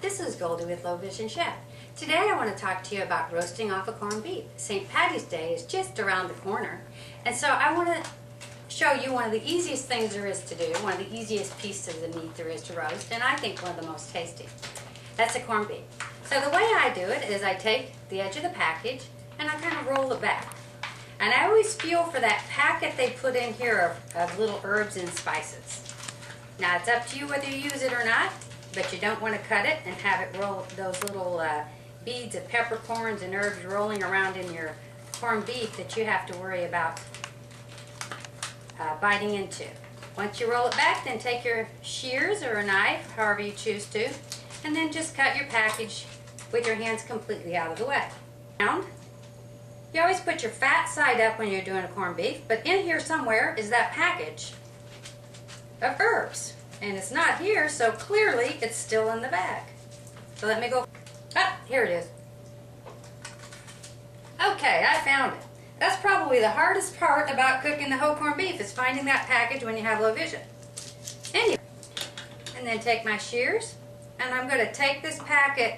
This is Goldie with Low Vision Chef. Today I want to talk to you about roasting off a corned beef. St. Patty's Day is just around the corner, and so I want to show you one of the easiest things there is to do, one of the easiest pieces of meat there is to roast, and I think one of the most tasty. That's a corned beef. So the way I do it is I take the edge of the package and I kind of roll it back. And I always feel for that packet they put in here of little herbs and spices. Now it's up to you whether you use it or not, but you don't want to cut it and have it roll those little beads of peppercorns and herbs rolling around in your corned beef that you have to worry about biting into. Once you roll it back, then take your shears or a knife, however you choose to, and then just cut your package with your hands completely out of the way. You always put your fat side up when you're doing a corned beef, but in here somewhere is that package of herbs. And it's not here, so clearly it's still in the bag. So let me go. Ah, here it is. Okay, I found it. That's probably the hardest part about cooking the whole corned beef, is finding that package when you have low vision. Anyway, and then take my shears, and I'm going to take this packet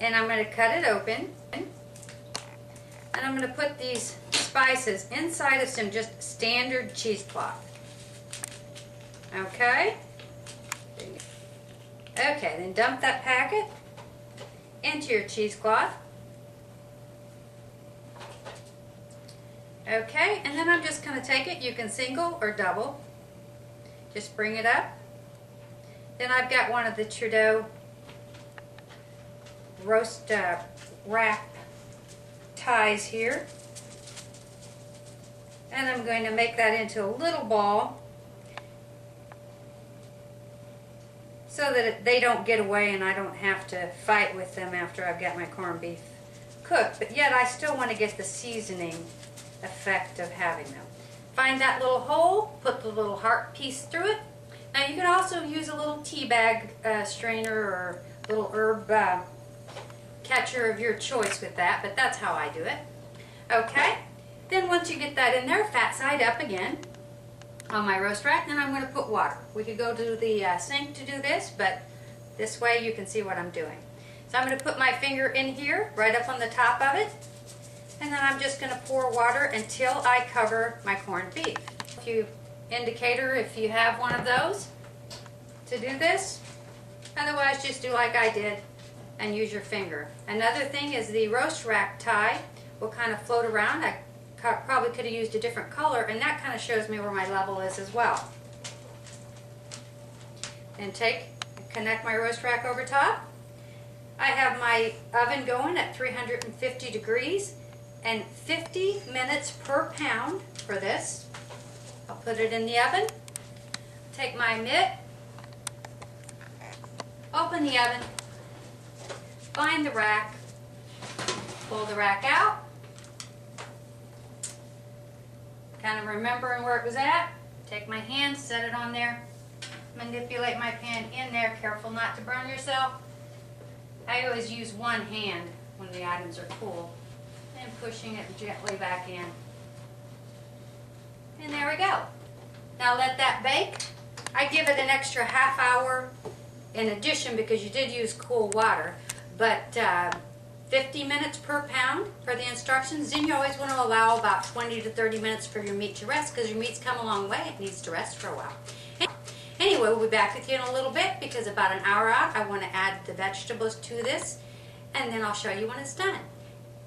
and I'm going to cut it open. And I'm going to put these spices inside of some just standard cheesecloth. Okay? Okay, then dump that packet into your cheesecloth. Okay, and then I'm just going to take it. You can single or double. Just bring it up. Then I've got one of the Trudeau roast wrap ties here. And I'm going to make that into a little ball so that they don't get away and I don't have to fight with them after I've got my corned beef cooked. But yet I still want to get the seasoning effect of having them. Find that little hole, put the little heart piece through it. Now you can also use a little tea bag strainer or little herb catcher of your choice with that, but that's how I do it. Okay, then once you get that in there, fat side up again on my roast rack, then I'm going to put water. We could go to the sink to do this, but this way you can see what I'm doing. So I'm going to put my finger in here, right up on the top of it, and then I'm just going to pour water until I cover my corned beef. Indicator if you have one of those to do this. Otherwise, just do like I did and use your finger. Another thing is the roast rack tie will kind of float around. I probably could have used a different color, and that kind of shows me where my level is as well. And connect my roast rack over top. I have my oven going at 350 degrees and 50 minutes per pound for this. I'll put it in the oven, take my mitt, open the oven, find the rack, pull the rack out, kind of remembering where it was at, take my hand, set it on there, manipulate my pan in there, careful not to burn yourself. I always use one hand when the items are cool, and pushing it gently back in. And there we go. Now let that bake. I give it an extra half hour in addition because you did use cool water, but 50 minutes per pound for the instructions. Then you always want to allow about 20 to 30 minutes for your meat to rest, because your meat's come a long way. It needs to rest for a while. Anyway, we'll be back with you in a little bit, because about an hour out I want to add the vegetables to this, and then I'll show you when it's done.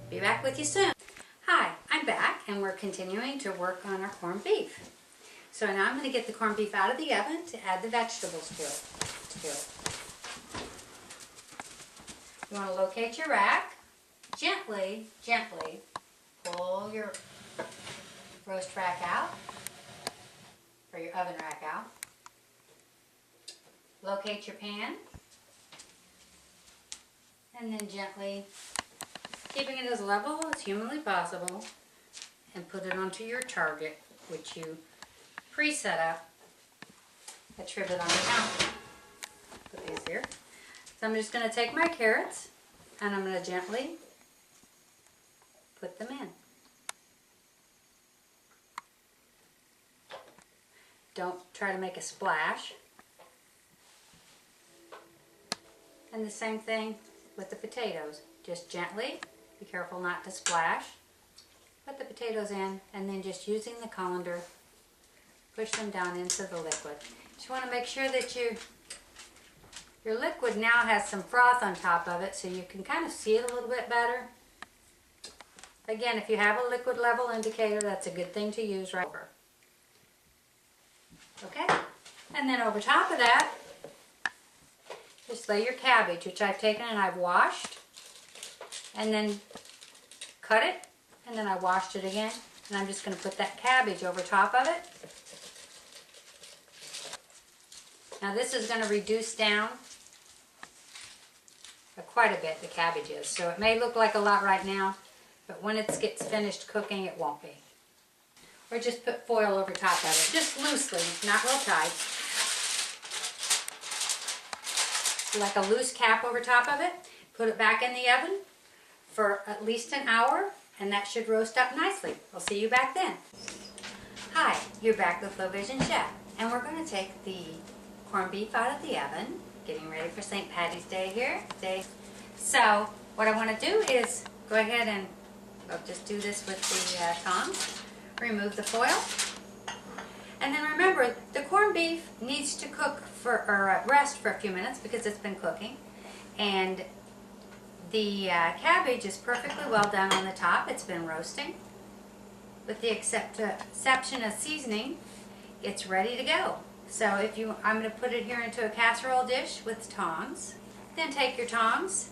Be back with you soon. Hi, I'm back, and we're continuing to work on our corned beef. So now I'm going to get the corned beef out of the oven to add the vegetables to it. You want to locate your rack. Gently pull your roast rack out, or your oven rack out. Locate your pan, and then gently, keeping it as level as humanly possible, and put it onto your target, which you pre-set up a trivet on the counter. Put these here. So I'm just going to take my carrots and I'm going to gently put them in. Don't try to make a splash. And the same thing with the potatoes. Just gently, be careful not to splash. Put the potatoes in, and then just using the colander, push them down into the liquid. Just want to make sure that your liquid now has some froth on top of it, so you can kind of see it a little bit better. Again, if you have a liquid level indicator, that's a good thing to use right over. Okay? And then over top of that, just lay your cabbage, which I've taken and I've washed, and then cut it, and then I washed it again, and I'm just going to put that cabbage over top of it. Now this is going to reduce down quite a bit, the cabbage is, so it may look like a lot right now, but when it gets finished cooking, it won't be. Or just put foil over top of it, just loosely, not real tight. Like a loose cap over top of it. Put it back in the oven for at least an hour, and that should roast up nicely. I'll see you back then. Hi, you're back with Low Vision Chef, and we're going to take the corned beef out of the oven, getting ready for St. Patty's Day here. So what I want to do is go ahead and just do this with the tongs. Remove the foil. And then remember, the corned beef needs to cook or rest for a few minutes because it's been cooking. And the cabbage is perfectly well done on the top. It's been roasting. With the exception of seasoning, it's ready to go. So I'm going to put it here into a casserole dish with tongs. Then take your tongs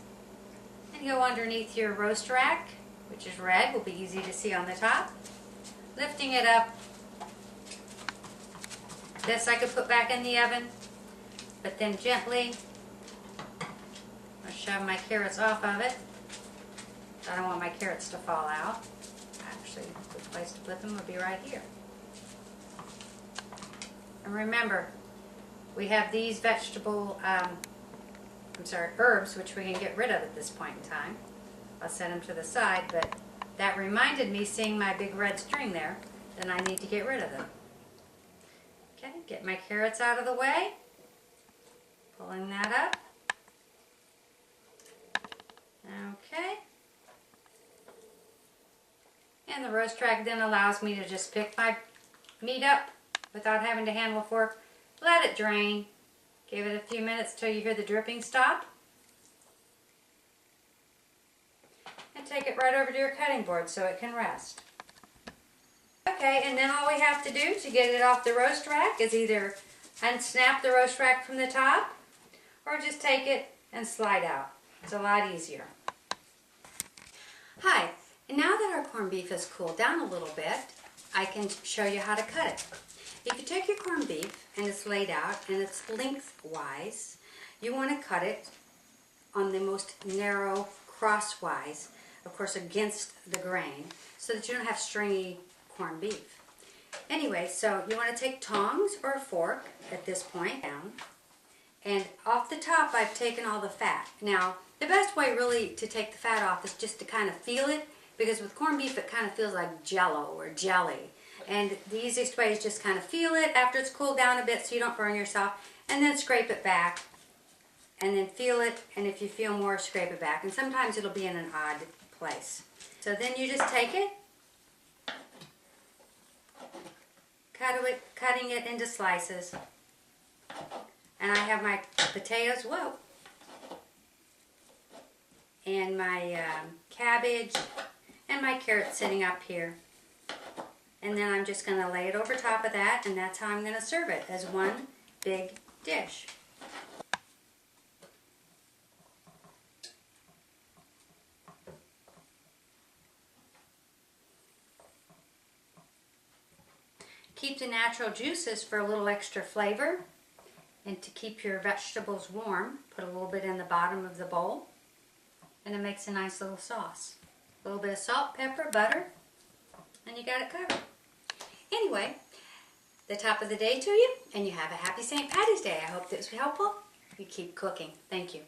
and go underneath your roast rack, which is red, will be easy to see on the top. Lifting it up. This I could put back in the oven, but then gently I'll shove my carrots off of it. I don't want my carrots to fall out. Actually, the place to put them would be right here. And remember, we have these herbs, which we can get rid of at this point in time. I'll set them to the side, but that reminded me, seeing my big red string there, then I need to get rid of them. Okay, get my carrots out of the way, pulling that up. Okay. And the roast rack then allows me to just pick my meat up without having to handle a fork. Let it drain. Give it a few minutes till you hear the dripping stop. And take it right over to your cutting board so it can rest. Okay, and then all we have to do to get it off the roast rack is either unsnap the roast rack from the top or just take it and slide out. It's a lot easier. Hi, and now that our corned beef has cooled down a little bit, I can show you how to cut it. If you take your corned beef and it's laid out and it's lengthwise, you want to cut it on the most narrow crosswise, of course against the grain, so that you don't have stringy corned beef. Anyway, so you want to take tongs or a fork at this point down, and off the top I've taken all the fat. Now, the best way really to take the fat off is just to kind of feel it, because with corned beef it kind of feels like jello or jelly. And the easiest way is just kind of feel it after it's cooled down a bit so you don't burn yourself, and then scrape it back, and then feel it, and if you feel more, scrape it back. And sometimes it'll be in an odd place. So then you just take it, cutting it into slices. And I have my potatoes, and my cabbage, and my carrots sitting up here. And then I'm just going to lay it over top of that, and that's how I'm going to serve it, as one big dish. Keep the natural juices for a little extra flavor, and to keep your vegetables warm, put a little bit in the bottom of the bowl, and it makes a nice little sauce. A little bit of salt, pepper, butter, and you got it covered. Anyway, the top of the day to you, and you have a happy St. Patty's Day. I hope this was helpful. You keep cooking. Thank you.